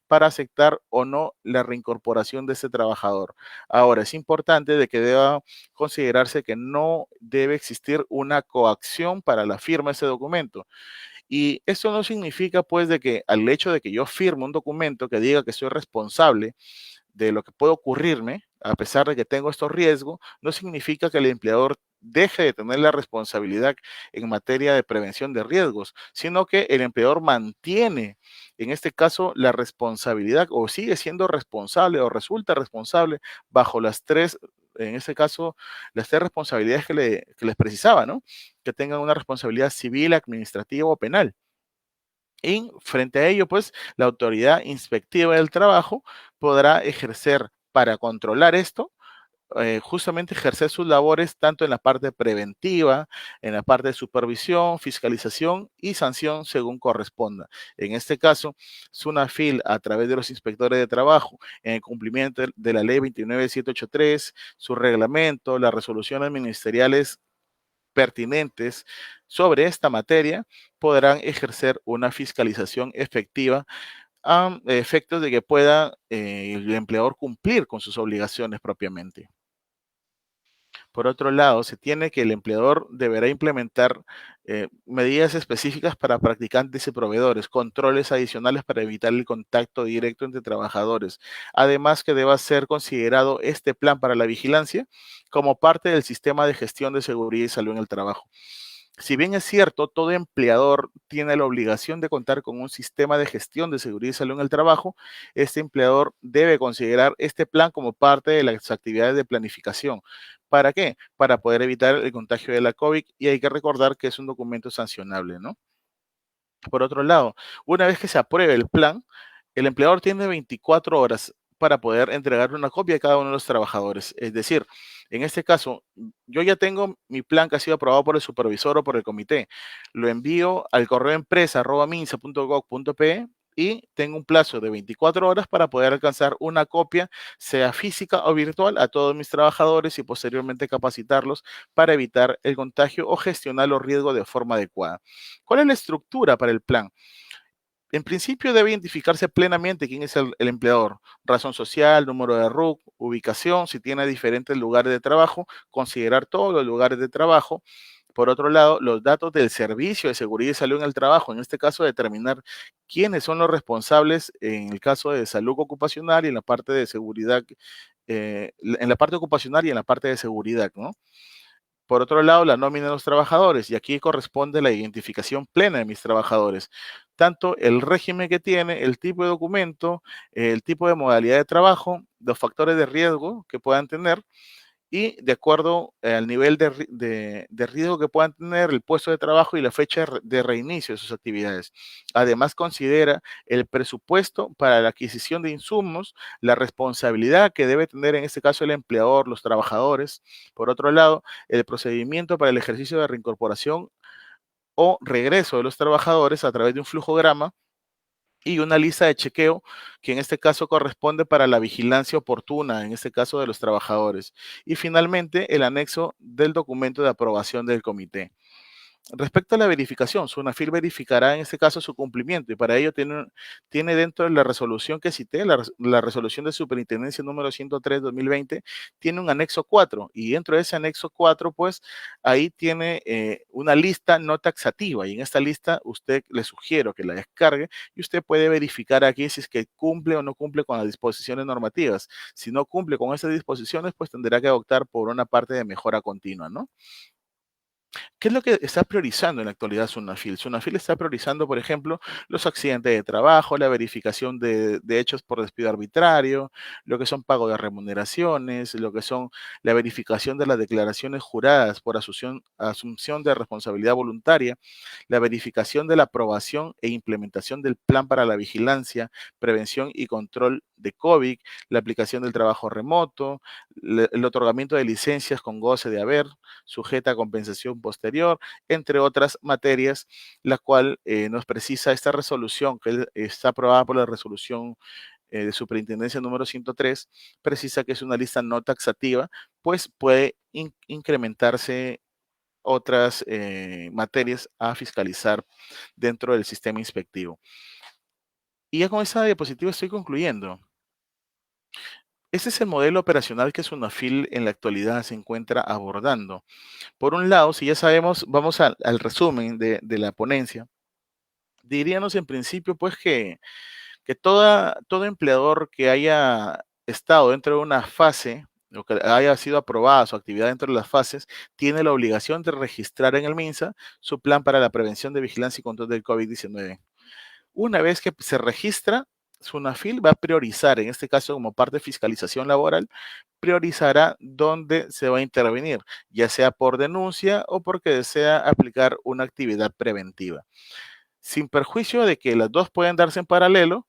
S1: para aceptar o no la reincorporación de este trabajador. Ahora, es importante de que deba considerarse que no debe existir una coacción para la firma de ese documento. Y esto no significa, pues, de que al hecho de que yo firme un documento que diga que soy responsable de lo que puede ocurrirme, a pesar de que tengo estos riesgos, no significa que el empleador deje de tener la responsabilidad en materia de prevención de riesgos, sino que el empleador mantiene, en este caso, la responsabilidad o sigue siendo responsable o resulta responsable bajo las tres en este caso, las tres responsabilidades que les precisaba, ¿no? Que tengan una responsabilidad civil, administrativa o penal. Y frente a ello, pues, la autoridad inspectiva del trabajo podrá ejercer para controlar esto, justamente ejercer sus labores tanto en la parte preventiva, en la parte de supervisión, fiscalización y sanción según corresponda. En este caso, SUNAFIL, a través de los inspectores de trabajo, en el cumplimiento de la ley 29783, su reglamento, las resoluciones ministeriales pertinentes sobre esta materia, podrán ejercer una fiscalización efectiva a efectos de que pueda el empleador cumplir con sus obligaciones propiamente. Por otro lado, se tiene que el empleador deberá implementar medidas específicas para practicantes y proveedores, controles adicionales para evitar el contacto directo entre trabajadores. Además, que deba ser considerado este plan para la vigilancia como parte del sistema de gestión de seguridad y salud en el trabajo. Si bien es cierto, todo empleador tiene la obligación de contar con un sistema de gestión de seguridad y salud en el trabajo, este empleador debe considerar este plan como parte de las actividades de planificación. ¿Para qué? Para poder evitar el contagio de la COVID, y hay que recordar que es un documento sancionable, ¿no? Por otro lado, una vez que se apruebe el plan, el empleador tiene 24 horas para poder entregar una copia a cada uno de los trabajadores. Es decir, en este caso, yo ya tengo mi plan que ha sido aprobado por el supervisor o por el comité. Lo envío al correo empresa@minsa.gov.pe y tengo un plazo de 24 horas para poder alcanzar una copia, sea física o virtual, a todos mis trabajadores y posteriormente capacitarlos para evitar el contagio o gestionar los riesgos de forma adecuada. ¿Cuál es la estructura para el plan? En principio debe identificarse plenamente quién es el empleador, razón social, número de RUC, ubicación, si tiene diferentes lugares de trabajo, considerar todos los lugares de trabajo. Por otro lado, los datos del servicio de seguridad y salud en el trabajo, en este caso determinar quiénes son los responsables en el caso de salud ocupacional y en la parte de seguridad, en la parte ocupacional y en la parte de seguridad, ¿no? Por otro lado, la nómina de los trabajadores, y aquí corresponde la identificación plena de mis trabajadores, tanto el régimen que tiene, el tipo de documento, el tipo de modalidad de trabajo, los factores de riesgo que puedan tener, y de acuerdo al nivel de riesgo que puedan tener, el puesto de trabajo y la fecha de reinicio de sus actividades. Además, considera el presupuesto para la adquisición de insumos, la responsabilidad que debe tener en este caso el empleador, los trabajadores. Por otro lado, el procedimiento para el ejercicio de reincorporación o regreso de los trabajadores a través de un flujograma y una lista de chequeo que en este caso corresponde para la vigilancia oportuna, en este caso de los trabajadores. Y finalmente, el anexo del documento de aprobación del comité. Respecto a la verificación, SUNAFIL verificará en este caso su cumplimiento, y para ello tiene dentro de la resolución que cité, la resolución de superintendencia número 103/2020, tiene un anexo 4, y dentro de ese anexo 4, pues ahí tiene una lista no taxativa, y en esta lista usted le sugiero que la descargue y usted puede verificar aquí si es que cumple o no cumple con las disposiciones normativas. Si no cumple con esas disposiciones, pues tendrá que optar por una parte de mejora continua, ¿no? ¿Qué es lo que está priorizando en la actualidad SUNAFIL? SUNAFIL está priorizando, por ejemplo, los accidentes de trabajo, la verificación de hechos por despido arbitrario, lo que son pago de remuneraciones, lo que son la verificación de las declaraciones juradas por asunción de responsabilidad voluntaria, la verificación de la aprobación e implementación del plan para la vigilancia, prevención y control de COVID, la aplicación del trabajo remoto, el otorgamiento de licencias con goce de haber, sujeta a compensación posterior, entre otras materias, la cual nos precisa esta resolución que está aprobada por la resolución de superintendencia número 103, precisa que es una lista no taxativa, pues puede incrementarse otras materias a fiscalizar dentro del sistema inspectivo. Y ya con esa diapositiva estoy concluyendo. Ese es el modelo operacional que SUNAFIL en la actualidad se encuentra abordando. Por un lado, si ya sabemos, vamos al resumen de la ponencia. Diríamos en principio, pues, que todo empleador que haya estado dentro de una fase o que haya sido aprobada su actividad dentro de las fases, tiene la obligación de registrar en el MINSA su plan para la prevención de vigilancia y control del COVID-19. Una vez que se registra, SUNAFIL va a priorizar, en este caso como parte de fiscalización laboral, priorizará dónde se va a intervenir, ya sea por denuncia o porque desea aplicar una actividad preventiva. Sin perjuicio de que las dos pueden darse en paralelo,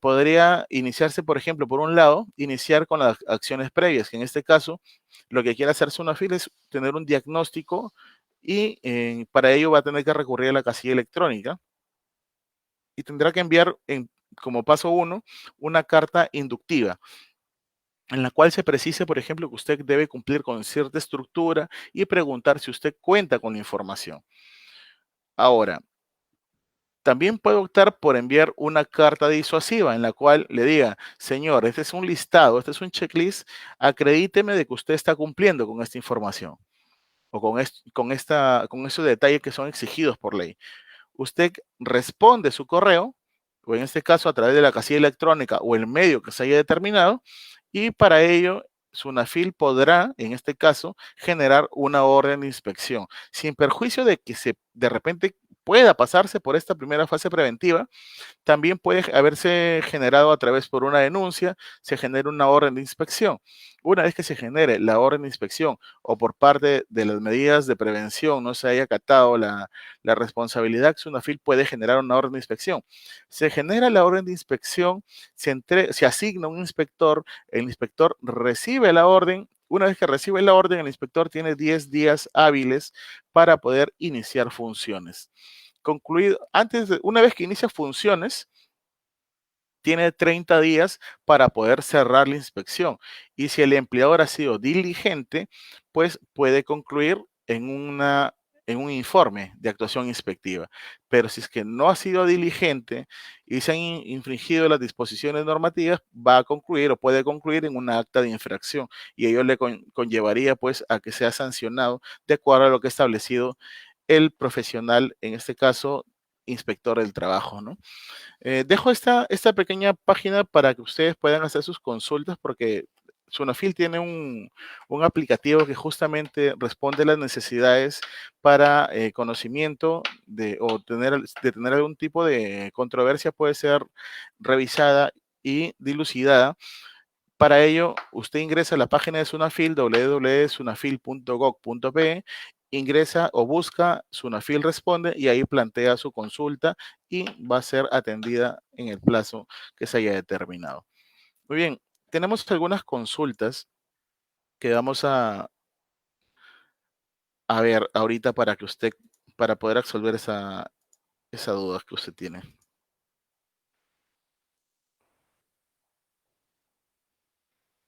S1: podría iniciarse, por ejemplo, por un lado, iniciar con las acciones previas, que en este caso lo que quiere hacerse una fila es tener un diagnóstico y para ello va a tener que recurrir a la casilla electrónica y tendrá que enviar como paso uno una carta inductiva en la cual se precise, por ejemplo, que usted debe cumplir con cierta estructura y preguntar si usted cuenta con la información. Ahora, también puede optar por enviar una carta disuasiva en la cual le diga, señor, este es un listado, este es un checklist, acredíteme de que usted está cumpliendo con esta información o con esos detalles que son exigidos por ley. Usted responde su correo, o en este caso a través de la casilla electrónica o el medio que se haya determinado, y para ello Sunafil podrá, en este caso, generar una orden de inspección, sin perjuicio de que de repente pueda pasarse por esta primera fase preventiva. También puede haberse generado a través por una denuncia, se genera una orden de inspección. Una vez que se genere la orden de inspección o por parte de las medidas de prevención no se haya acatado la responsabilidad, Sunafil puede generar una orden de inspección. Se genera la orden de inspección, se asigna un inspector, el inspector recibe la orden. Una vez que recibe la orden, el inspector tiene 10 días hábiles para poder iniciar funciones. Una vez que inicia funciones, tiene 30 días para poder cerrar la inspección. Y si el empleador ha sido diligente, pues puede concluir en un informe de actuación inspectiva. Pero si es que no ha sido diligente y se han infringido las disposiciones normativas, va a concluir o puede concluir en una acta de infracción y ello le conllevaría pues a que sea sancionado de acuerdo a lo que ha establecido el profesional, en este caso, inspector del trabajo, ¿no? Dejo esta pequeña página para que ustedes puedan hacer sus consultas porque Sonofil tiene un aplicativo que justamente responde a las necesidades para conocimiento de tener algún tipo de controversia puede ser revisada y dilucidada. Para ello, usted ingresa a la página de Sunafil, www.sunafil.gov.pe, ingresa o busca Sunafil Responde y ahí plantea su consulta y va a ser atendida en el plazo que se haya determinado. Muy bien, tenemos algunas consultas que vamos a ver ahorita para poder absolver esa duda que usted tiene.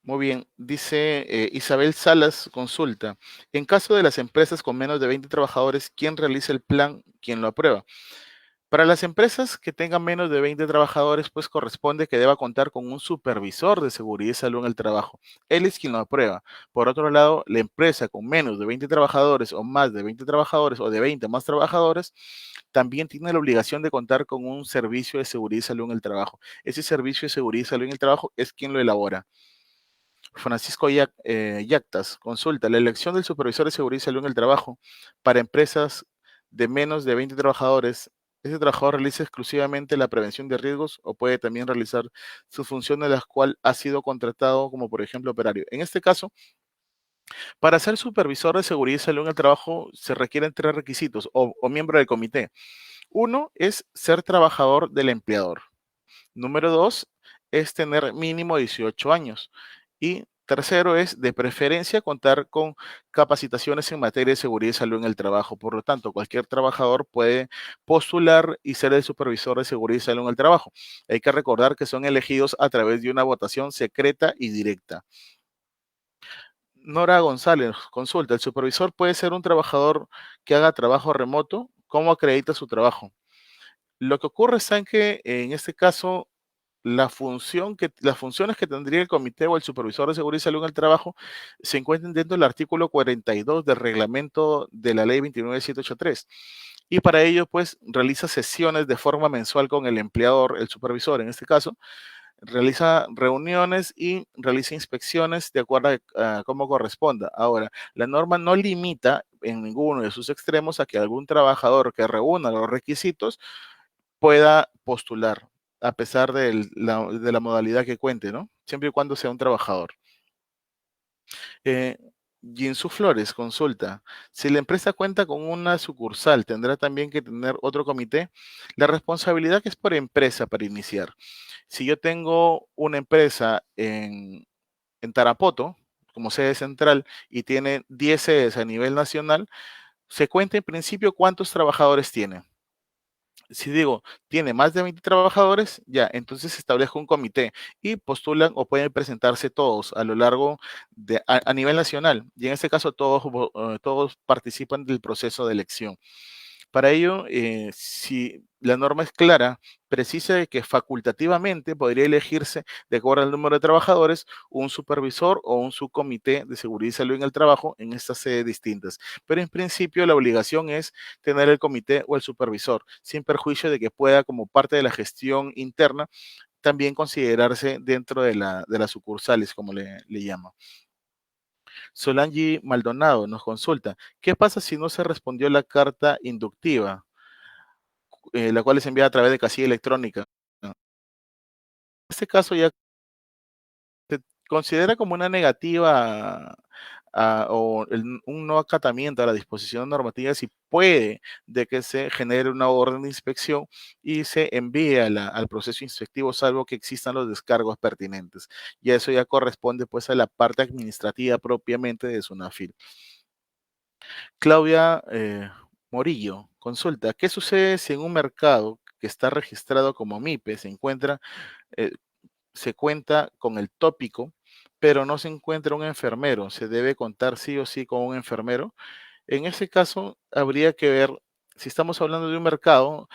S1: Muy bien, dice Isabel Salas, consulta. En caso de las empresas con menos de 20 trabajadores, ¿quién realiza el plan? ¿Quién lo aprueba? Para las empresas que tengan menos de 20 trabajadores, pues corresponde que deba contar con un supervisor de seguridad y salud en el trabajo. Él es quien lo aprueba. Por otro lado, la empresa con menos de 20 trabajadores o más de 20 trabajadores o de 20 más trabajadores, también tiene la obligación de contar con un servicio de seguridad y salud en el trabajo. Ese servicio de seguridad y salud en el trabajo es quien lo elabora. Francisco Yactas, consulta, la elección del supervisor de seguridad y salud en el trabajo para empresas de menos de 20 trabajadores, ¿ese trabajador realiza exclusivamente la prevención de riesgos o puede también realizar sus funciones de las cuales ha sido contratado como por ejemplo operario? En este caso, para ser supervisor de seguridad y salud en el trabajo se requieren tres requisitos o miembro del comité. Uno es ser trabajador del empleador. Número dos es tener mínimo 18 años. Y tercero es, de preferencia, contar con capacitaciones en materia de seguridad y salud en el trabajo. Por lo tanto, cualquier trabajador puede postular y ser el supervisor de seguridad y salud en el trabajo. Hay que recordar que son elegidos a través de una votación secreta y directa. Nora González, consulta, ¿el supervisor puede ser un trabajador que haga trabajo remoto? ¿Cómo acredita su trabajo? Lo que ocurre es en que en este caso las funciones que tendría el comité o el supervisor de seguridad y salud en el trabajo se encuentran dentro del artículo 42 del reglamento de la ley 29783. Y para ello, pues, realiza sesiones de forma mensual con el empleador, el supervisor en este caso, realiza reuniones y realiza inspecciones de acuerdo a cómo corresponda. Ahora, la norma no limita en ninguno de sus extremos a que algún trabajador que reúna los requisitos pueda postular, a pesar de la modalidad que cuente, ¿no? Siempre y cuando sea un trabajador. Eh, Ginsu Flores, consulta. Si la empresa cuenta con una sucursal, ¿tendrá también que tener otro comité? La responsabilidad es por empresa para iniciar. Si yo tengo una empresa en Tarapoto, como sede central, y tiene 10 sedes a nivel nacional, se cuenta en principio cuántos trabajadores tiene. Si digo, tiene más de 20 trabajadores, ya, entonces establezco un comité y postulan o pueden presentarse todos a lo largo a nivel nacional. Y en este caso todos participan del proceso de elección. Para ello, si la norma es clara, precisa de que facultativamente podría elegirse, de acuerdo al número de trabajadores, un supervisor o un subcomité de seguridad y salud en el trabajo en estas sedes distintas. Pero en principio la obligación es tener el comité o el supervisor, sin perjuicio de que pueda, como parte de la gestión interna, también considerarse dentro de las sucursales, como le llama. Solange Maldonado nos consulta, ¿qué pasa si no se respondió la carta inductiva? La cual es enviada a través de casilla electrónica. En este caso ya se considera como una negativa un no acatamiento a la disposición normativa si puede de que se genere una orden de inspección y se envíe al proceso inspectivo, salvo que existan los descargos pertinentes. Y eso ya corresponde pues a la parte administrativa propiamente de SUNAFIL. Claudia Morillo consulta, ¿qué sucede si en un mercado que está registrado como MIPE eh, se cuenta con el tópico, pero no se encuentra un enfermero? ¿Se debe contar sí o sí con un enfermero? En ese caso, habría que ver, si estamos hablando de un mercado,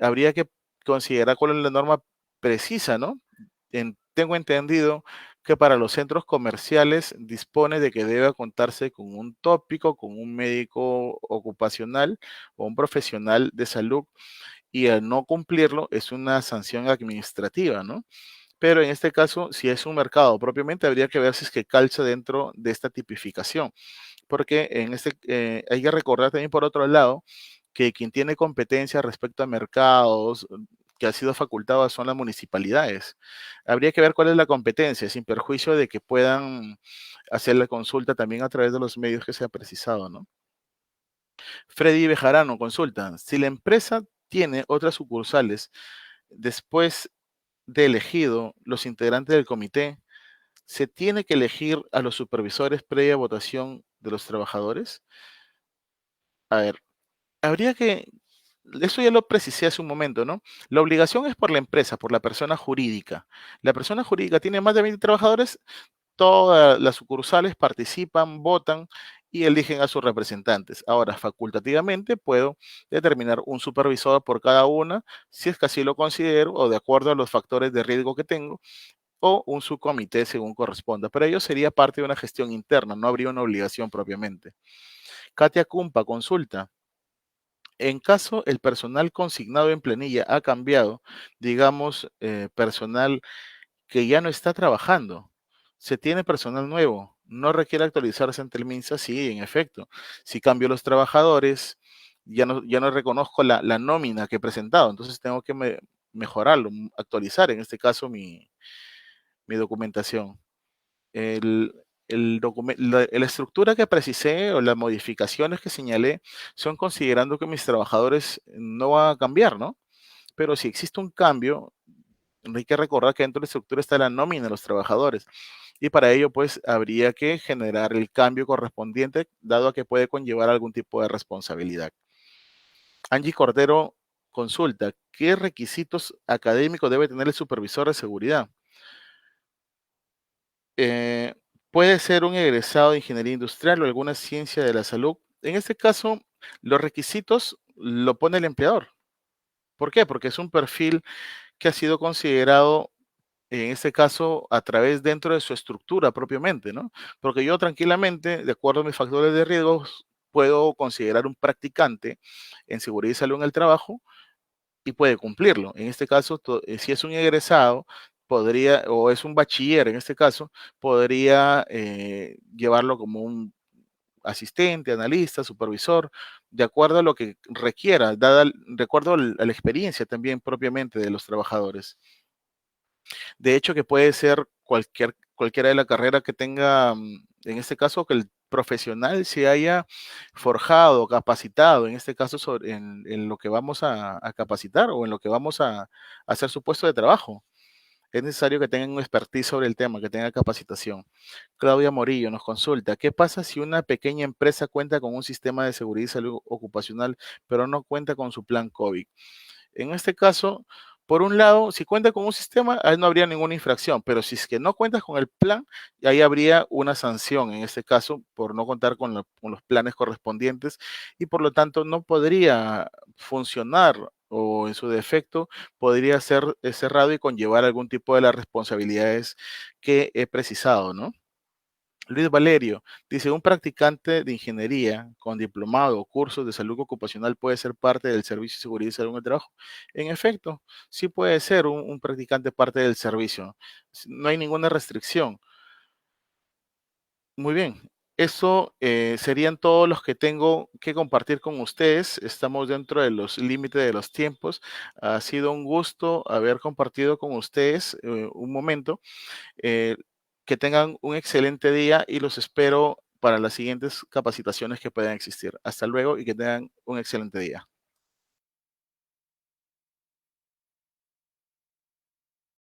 S1: habría que considerar cuál es la norma precisa, ¿no? Tengo entendido que para los centros comerciales dispone de que debe contarse con un tópico, con un médico ocupacional o un profesional de salud, y al no cumplirlo es una sanción administrativa, ¿no? Pero en este caso, si es un mercado propiamente, habría que ver si es que calza dentro de esta tipificación, porque hay que recordar también por otro lado que quien tiene competencia respecto a mercados que ha sido facultado son las municipalidades. Habría que ver cuál es la competencia, sin perjuicio de que puedan hacer la consulta también a través de los medios que se ha precisado, ¿no? Freddy Bejarano consulta, si la empresa tiene otras sucursales después de elegido los integrantes del comité, ¿se tiene que elegir a los supervisores previa votación de los trabajadores? A ver, habría que, eso ya lo precisé hace un momento, ¿no? La obligación es por la empresa, por la persona jurídica. La persona jurídica tiene más de 20 trabajadores, todas las sucursales participan, votan y eligen a sus representantes. Ahora, facultativamente puedo determinar un supervisor por cada una, si es que así lo considero, o de acuerdo a los factores de riesgo que tengo, o un subcomité según corresponda. Pero ello sería parte de una gestión interna, no habría una obligación propiamente. Katia Kumpa consulta. En caso el personal consignado en planilla ha cambiado, digamos, personal que ya no está trabajando, se tiene personal nuevo, no requiere actualizarse ante el MINSA, sí, en efecto. Si cambio los trabajadores, ya no reconozco la nómina que he presentado, entonces tengo que mejorarlo, actualizar en este caso mi documentación. El, la estructura que precisé o las modificaciones que señalé son considerando que mis trabajadores no van a cambiar, ¿no? Pero si existe un cambio, hay que recordar que dentro de la estructura está la nómina de los trabajadores. Y para ello, pues, habría que generar el cambio correspondiente, dado a que puede conllevar algún tipo de responsabilidad. Angie Cordero consulta, ¿qué requisitos académicos debe tener el supervisor de seguridad? eh, Puede ser un egresado de ingeniería industrial o alguna ciencia de la salud. En este caso, los requisitos lo pone el empleador. ¿Por qué? Porque es un perfil que ha sido considerado, en este caso, a través dentro de su estructura propiamente, ¿no? Porque yo tranquilamente, de acuerdo a mis factores de riesgo, puedo considerar un practicante en seguridad y salud en el trabajo y puede cumplirlo. En este caso, si es un egresado, podría, o es un bachiller en este caso, podría llevarlo como un asistente, analista, supervisor, de acuerdo a lo que requiera, de acuerdo a la experiencia también propiamente de los trabajadores. De hecho, que puede ser cualquiera de la carrera que tenga En este caso, que el profesional se haya forjado, capacitado, en este caso, en lo que vamos a capacitar o en lo que vamos a hacer su puesto de trabajo. Es necesario que tengan un expertise sobre el tema, que tenga capacitación. Claudia Morillo nos consulta, ¿qué pasa si una pequeña empresa cuenta con un sistema de seguridad y salud ocupacional, pero no cuenta con su plan COVID? En este caso, por un lado, si cuenta con un sistema, ahí no habría ninguna infracción, pero si es que no cuentas con el plan, ahí habría una sanción, en este caso, por no contar con los planes correspondientes y por lo tanto no podría funcionar o en su defecto podría ser cerrado y conllevar algún tipo de las responsabilidades que he precisado, ¿no? Luis Valerio dice, un practicante de ingeniería con diplomado o cursos de salud ocupacional puede ser parte del servicio de seguridad y salud en el trabajo. En efecto, sí puede ser un practicante parte del servicio. No hay ninguna restricción. Muy bien. Eso serían todos los que tengo que compartir con ustedes. Estamos dentro de los límites de los tiempos. Ha sido un gusto haber compartido con ustedes un momento. Eh, que tengan un excelente día y los espero para las siguientes capacitaciones que puedan existir. Hasta luego y que tengan un excelente día.